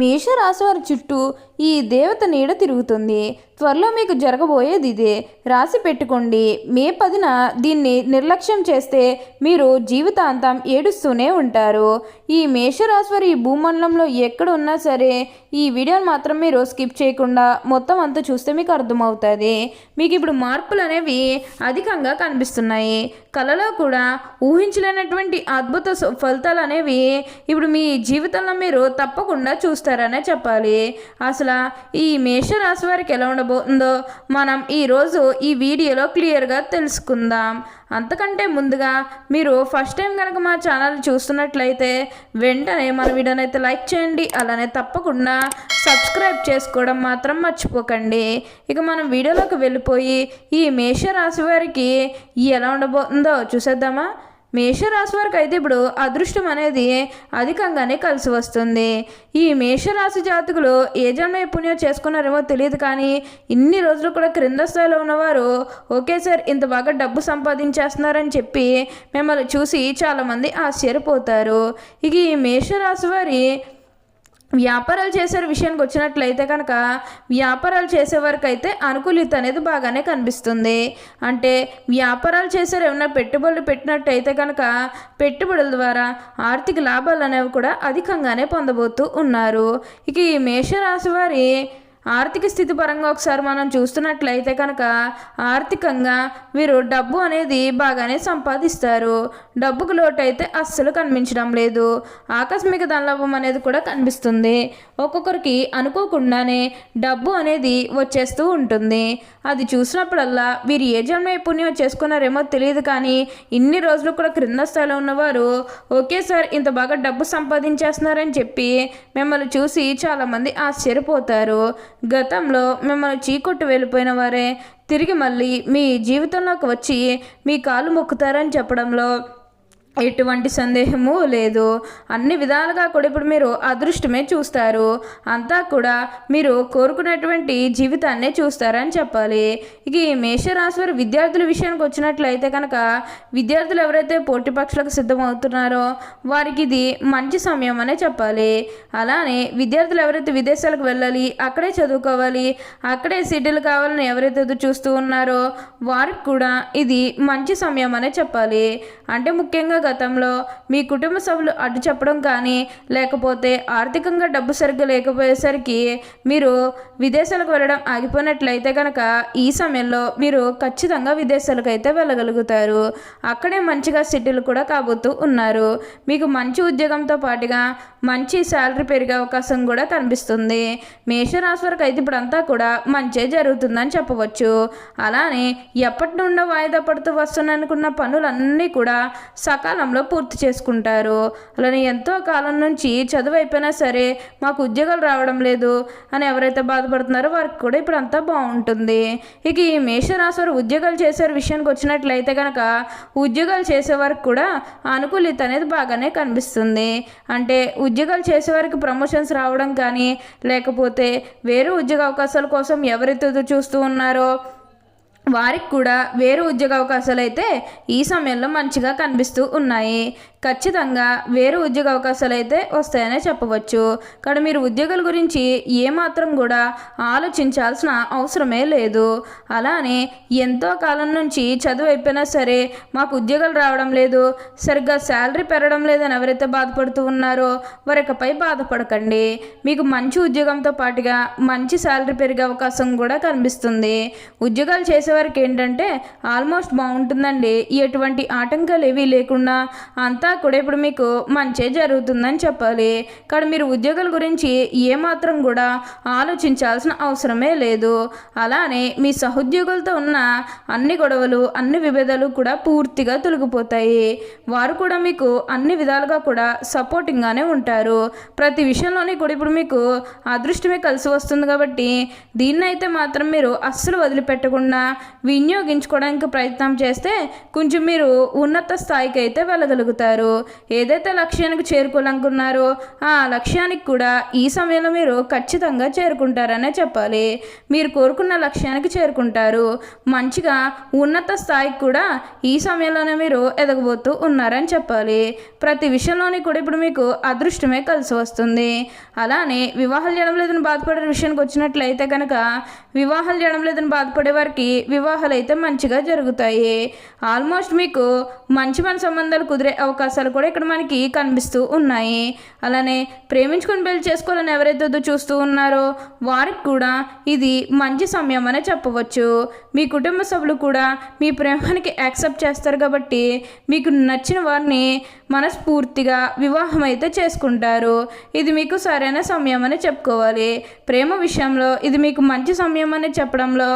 మేషరాశి వారి చుట్టూ ఈ దేవత నీడ తిరుగుతుంది. త్వరలో మీకు జరగబోయేది ఇదే. రాసి పెట్టుకోండి. మే 10న దీన్ని నిర్లక్ష్యం చేస్తే మీరు జీవితాంతం ఏడుస్తూనే ఉంటారు. ఈ మేషరాశి వారి ఈ భూమండలంలో ఎక్కడ ఉన్నా సరే ఈ వీడియోని మాత్రం మీరు స్కిప్ చేయకుండా మొత్తం అంతా చూస్తే మీకు అర్థమవుతుంది. మీకు ఇప్పుడు మార్పులు అనేవి అధికంగా కనిపిస్తున్నాయి. కళలో కూడా ఊహించలేనటువంటి అద్భుత ఫలితాలు అనేవి ఇప్పుడు మీ జీవితంలో మీరు తప్పకుండా చూస్తారనే చెప్పాలి. అసలు ఈ మేషరాశి వారికి ఎలా ఉండబోతుందో మనం ఈరోజు ఈ వీడియోలో క్లియర్గా తెలుసుకుందాం. అంతకంటే ముందుగా మీరు ఫస్ట్ టైం కనుక మా ఛానల్ చూస్తున్నట్లయితే వెంటనే మన వీడియోని అయితే లైక్ చేయండి. అలానే తప్పకుండా సబ్స్క్రైబ్ చేసుకోవడం మాత్రం మర్చిపోకండి. ఇక మనం వీడియోలోకి వెళ్ళిపోయి ఈ మేషరాశి వారికి ఎలా ఉండబోతుందో చూసేద్దామా. మేషరాశి వారికి అయితే ఇప్పుడు అదృష్టం అనేది అధికంగానే కలిసి వస్తుంది. ఈ మేషరాశి జాతకులు ఏ జన్మ పుణ్యం చేసుకున్నారేమో తెలియదు, కానీ ఇన్ని రోజులు కూడా క్రింద స్థాయిలో ఉన్నవారు ఒకేసారి ఇంత బాగా డబ్బు సంపాదించేస్తున్నారని చెప్పి మిమ్మల్ని చూసి చాలామంది ఆశ్చర్యపోతారు. ఇక ఈ మేషరాశి వారి వ్యాపారాలు చేసే విషయానికి వచ్చినట్లయితే కనుక వ్యాపారాలు చేసేవారికి అయితే అనుకూలిత అనేది బాగానే కనిపిస్తుంది. అంటే వ్యాపారాలు చేసేవారు ఏమైనా పెట్టుబడులు పెట్టినట్టయితే కనుక పెట్టుబడుల ద్వారా ఆర్థిక లాభాలు అనేవి కూడా అధికంగానే పొందబోతూ ఉన్నారు. ఇక ఈ మేషరాశి వారి ఆర్థిక స్థితి పరంగా ఒకసారి మనం చూస్తున్నట్లయితే కనుక ఆర్థికంగా వీరు డబ్బు అనేది బాగానే సంపాదిస్తారు. డబ్బుకు లోటు అయితే అస్సలు కనిపించడం లేదు. ఆకస్మిక ధనలాభం అనేది కూడా కనిపిస్తుంది. ఒక్కొక్కరికి అనుకోకుండానే డబ్బు అనేది వచ్చేస్తూ ఉంటుంది. అది చూసినప్పుడల్లా వీరు ఏ జన్మ పుణ్యం చేసుకున్నారేమో తెలియదు, కానీ ఇన్ని రోజులు కూడా క్రింద స్థాయిలో ఉన్నవారు ఒకేసారి ఇంత బాగా డబ్బు సంపాదించేస్తున్నారని చెప్పి మిమ్మల్ని చూసి చాలామంది ఆశ్చర్యపోతారు. గతంలో మిమ్మల్ని చీకొట్టు వెళ్ళిపోయిన వారే తిరిగి మళ్ళీ మీ జీవితంలోకి వచ్చి మీ కాలు మొక్కుతారని చెప్పడంలో ఎటువంటి సందేహము లేదు. అన్ని విధాలుగా కూడా ఇప్పుడు మీరు అదృష్టమే చూస్తారు. అంతా కూడా మీరు కోరుకునేటువంటి జీవితాన్నే చూస్తారని చెప్పాలి. ఇక ఈ మేషరాశి వారి విద్యార్థుల విషయానికి వచ్చినట్లయితే కనుక విద్యార్థులు ఎవరైతే పోటీ పరీక్షలకు సిద్ధమవుతున్నారో వారికి ఇది మంచి సమయం అనే చెప్పాలి. అలానే విద్యార్థులు ఎవరైతే విదేశాలకు వెళ్ళాలి, అక్కడే చదువుకోవాలి, అక్కడే సెటిల్ కావాలని ఎవరైతే చూస్తూ ఉన్నారో వారికి కూడా ఇది మంచి సమయం అనే చెప్పాలి. అంటే ముఖ్యంగా గతంలో మీ కుటుంబ సభ్యులు అడ్డు చెప్పడం కానీ లేకపోతే ఆర్థికంగా డబ్బు సరిగ్గా లేకపోయేసరికి మీరు విదేశాలకు వెళ్ళడం ఆగిపోయినట్లయితే కనుక ఈ సమయంలో మీరు ఖచ్చితంగా విదేశాలకు అయితే వెళ్ళగలుగుతారు. అక్కడే మంచిగా సెటిల్ కూడా కాబోతూ ఉన్నారు. మీకు మంచి ఉద్యోగంతో పాటుగా మంచి శాలరీ పెరిగే అవకాశం కూడా కనిపిస్తుంది. మేషరాశి వారికి అయితే ఇప్పుడంతా కూడా మంచి జరుగుతుందని చెప్పవచ్చు. అలానే ఎప్పటి నుండో వాయిదా పడుతూ వస్తున్ననుకున్న పనులన్నీ కూడా సకాలంలో పూర్తి చేసుకుంటారు. అలానే ఎంతో కాలం నుంచి చదువు అయిపోయినా సరే మాకు ఉద్యోగాలు రావడం లేదు అని ఎవరైతే బాధపడుతున్నారో వారికి కూడా ఇప్పుడు అంతా బాగుంటుంది. ఇక ఈ మేషరాశి వారు ఉద్యోగాలు చేసే విషయానికి వచ్చినట్లయితే కనుక ఉద్యోగాలు చేసేవారికి కూడా అనుకూలిత అనేది బాగానే కనిపిస్తుంది. అంటే ఉద్యోగాలు చేసేవారికి ప్రమోషన్స్ రావడం కానీ లేకపోతే వేరే ఉద్యోగ అవకాశాల కోసం ఎవరైతే చూస్తూ ఉన్నారో వారికి కూడా వేరే ఉద్యోగ అవకాశాలు అయితే ఈ సమయంలో మంచిగా కనిపిస్తూ ఉన్నాయి. ఖచ్చితంగా వేరే ఉద్యోగ అవకాశాలు అయితే వస్తాయనే చెప్పవచ్చు. కానీ మీరు ఉద్యోగాల గురించి ఏమాత్రం కూడా ఆలోచించాల్సిన అవసరమే లేదు. అలానే ఎంతో కాలం నుంచి చదువు అయిపోయినా సరే మాకు ఉద్యోగాలు రావడం లేదు, సరిగ్గా శాలరీ పెరగడం లేదని ఎవరైతే బాధపడుతూ ఉన్నారో వారికపై బాధపడకండి. మీకు మంచి ఉద్యోగంతో పాటుగా మంచి శాలరీ పెరిగే అవకాశం కూడా కనిపిస్తుంది. ఉద్యోగాలు చేసేవారికి ఏంటంటే ఆల్మోస్ట్ బాగుంటుందండి. ఎటువంటి ఆటంకాలు ఏవీ లేకుండా అంతా కూడా ఇప్పుడు మీకు మంచి జరుగుతుందని చెప్పాలి. కానీ మీరు ఉద్యోగాల గురించి ఏమాత్రం కూడా ఆలోచించాల్సిన అవసరమే లేదు. అలానే మీ సహోద్యోగులతో ఉన్న అన్ని గొడవలు అన్ని విభేదాలు కూడా పూర్తిగా తొలగిపోతాయి. వారు కూడా మీకు అన్ని విధాలుగా కూడా సపోర్టింగ్గానే ఉంటారు. ప్రతి విషయంలోనే కూడా ఇప్పుడు మీకు అదృష్టమే కలిసి వస్తుంది. కాబట్టి దీన్నైతే మాత్రం మీరు అస్సలు వదిలిపెట్టకుండా వినియోగించుకోవడానికి ప్రయత్నం చేస్తే కొంచెం మీరు ఉన్నత స్థాయికి అయితే వెళ్ళగలుగుతారు. చేస్తారు. ఏదైతే లక్ష్యానికి చేరుకోవాలనుకున్నారో ఆ లక్ష్యానికి కూడా ఈ సమయంలో మీరు ఖచ్చితంగా చేరుకుంటారనే చెప్పాలి. మీరు కోరుకున్న లక్ష్యానికి చేరుకుంటారు. మంచిగా ఉన్నత స్థాయికి కూడా ఈ సమయంలోనే మీరు ఎదగబోతూ ఉన్నారని చెప్పాలి. ప్రతి విషయంలోని కూడా ఇప్పుడు మీకు అదృష్టమే కలిసి వస్తుంది. అలానే వివాహాలు చేయడం లేదని బాధపడే విషయానికి వచ్చినట్లయితే కనుక వివాహాలు చేయడం లేదని బాధపడే వారికి వివాహాలు అయితే మంచిగా జరుగుతాయి. ఆల్మోస్ట్ మీకు మంచి సంబంధాలు కుదిరే అవకాశాలు కూడా ఇక్కడ మనకి కనిపిస్తూ ఉన్నాయి. అలానే ప్రేమించుకొని పెళ్లి చేసుకోవాలని ఎవరైతే చూస్తూ ఉన్నారో వారికి కూడా ఇది మంచి సమయం అనే చెప్పవచ్చు. మీ కుటుంబ సభ్యులు కూడా మీ ప్రేమానికి యాక్సెప్ట్ చేస్తారు కాబట్టి మీకు నచ్చిన వారిని మనస్ఫూర్తిగా వివాహం అయితే చేసుకుంటారు. ఇది మీకు సరైన సమయం అని చెప్పుకోవాలి. ప్రేమ విషయంలో ఇది మీకు మంచి సమయం అని చెప్పడంలో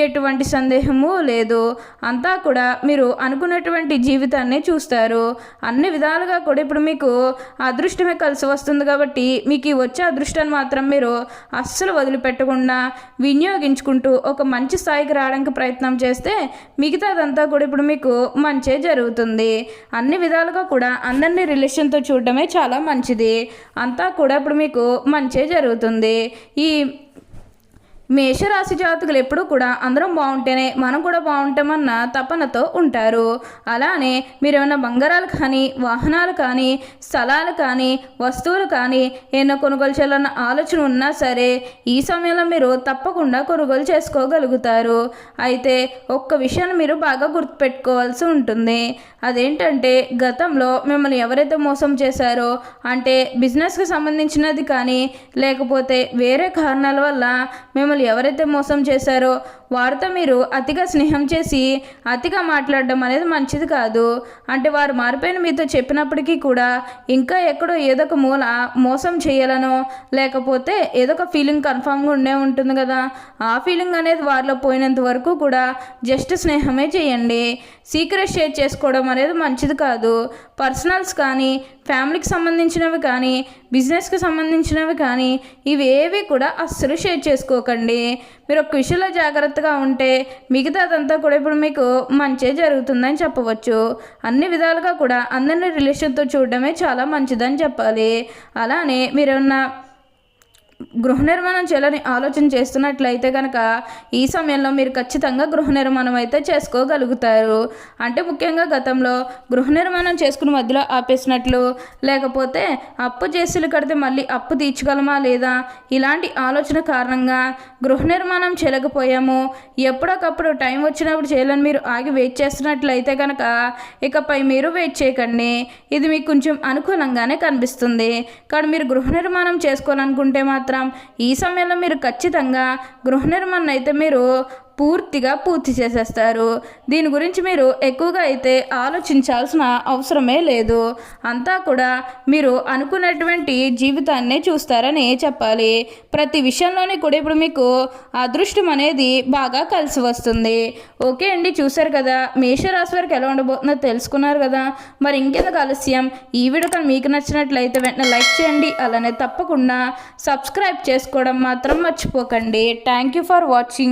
ఎటువంటి సందేహము లేదు. అంతా కూడా మీరు అనుకున్నటువంటి జీవితాన్ని చూస్తారు. అన్ని విధాలుగా కూడా ఇప్పుడు మీకు అదృష్టమే కలిసి వస్తుంది కాబట్టి మీకు వచ్చే అదృష్టాన్ని మాత్రం మీరు అస్సలు వదిలిపెట్టకుండా వినియోగించుకుంటూ ఒక మంచి స్థాయికి రావడానికి ప్రయత్నం చేస్తే మిగతాదంతా కూడా ఇప్పుడు మీకు మంచే జరుగుతుంది. అన్ని విధాలుగా కూడా అందరినీ రిలేషన్తో చూడడమే చాలా మంచిది. అంతా కూడా ఇప్పుడు మీకు మంచే జరుగుతుంది. ఈ మేషరాశి జాతకులు ఎప్పుడూ కూడా అందరం బాగుంటేనే మనం కూడా బాగుంటామన్న తపనతో ఉంటారు. అలానే మీరు ఏమైనా బంగారాలు కానీ వాహనాలు కానీ స్థలాలు కానీ వస్తువులు కానీ ఏమైనా కొనుగోలు చేయాలన్న ఆలోచన ఉన్నా సరే ఈ సమయంలో మీరు తప్పకుండా కొనుగోలు చేసుకోగలుగుతారు. అయితే ఒక్క విషయాన్ని మీరు బాగా గుర్తుపెట్టుకోవాల్సి ఉంటుంది. అదేంటంటే గతంలో మిమ్మల్ని ఎవరైతే మోసం చేశారో అంటే బిజినెస్కి సంబంధించినది కానీ లేకపోతే వేరే కారణాల వల్ల మిమ్మల్ని ఎవరైతే మోసం చేశారో వారితో మీరు అతిగా స్నేహం చేసి అతిగా మాట్లాడడం అనేది మంచిది కాదు. అంటే వారు మారిపోయిన మీతో చెప్పినప్పటికీ కూడా ఇంకా ఎక్కడో ఏదో ఒక మూల మోసం చేయాలనో లేకపోతే ఏదో ఒక ఫీలింగ్ కన్ఫామ్గా ఉండే ఉంటుంది కదా, ఆ ఫీలింగ్ అనేది వారిలో పోయినంత వరకు కూడా జస్ట్ స్నేహమే చేయండి. సీక్రెట్ షేర్ చేసుకోవడం అనేది మంచిది కాదు. పర్సనల్స్ కానీ ఫ్యామిలీకి సంబంధించినవి కానీ బిజినెస్కి సంబంధించినవి కానీ ఇవేవి కూడా అస్సలు షేర్ చేసుకోకండి. మీరు ఒక విషయంలో జాగ్రత్తగా ఉంటే మిగతాదంతా కూడా ఇప్పుడు మీకు మంచి జరుగుతుందని చెప్పవచ్చు. అన్ని విధాలుగా కూడా అందరినీ రిలేషన్తో చూడడమే చాలా మంచిదని చెప్పాలి. అలానే మీరేమన్నా గృహ నిర్మాణం చేయాలని ఆలోచన చేస్తున్నట్లయితే కనుక ఈ సమయంలో మీరు ఖచ్చితంగా గృహ నిర్మాణం అయితే చేసుకోగలుగుతారు. అంటే ముఖ్యంగా గతంలో గృహ నిర్మాణం చేసుకుని మధ్యలో ఆపేసినట్లు లేకపోతే అప్పు చేసి కడితే మళ్ళీ అప్పు తీర్చగలమా లేదా ఇలాంటి ఆలోచన కారణంగా గృహ నిర్మాణం చేయలేకపోయాము, ఎప్పటికప్పుడు టైం వచ్చినప్పుడు చేయాలని మీరు ఆగి వెయిట్ చేస్తున్నట్లయితే కనుక ఇకపై మీరు వెయిట్ చేయకండి. ఇది మీకు కొంచెం అనుకూలంగానే కనిపిస్తుంది. కానీ మీరు గృహ నిర్మాణం చేసుకోవాలనుకుంటే మాత్రం ఈ సమయంలో మీరు ఖచ్చితంగా గృహ నిర్మాణం అయితే మీరు పూర్తి చేసేస్తారు. దీని గురించి మీరు ఎక్కువగా అయితే ఆలోచించాల్సిన అవసరమే లేదు. అంతా కూడా మీరు అనుకున్నటువంటి జీవితాన్ని చూస్తారని చెప్పాలి. ప్రతి విషయంలోనే కూడా ఇప్పుడు మీకు అదృష్టం అనేది బాగా కలిసి వస్తుంది. ఓకే అండి, చూసారు కదా మేషరాశి వారికి ఎలా ఉండబోతుందో తెలుసుకున్నారు కదా. మరి ఇంకెందుకు ఆలస్యం, ఈ వీడియో కానీ మీకు నచ్చినట్లయితే వెంటనే లైక్ చేయండి. అలానే తప్పకుండా సబ్స్క్రైబ్ చేసుకోవడం మాత్రం మర్చిపోకండి. Thank you for watching.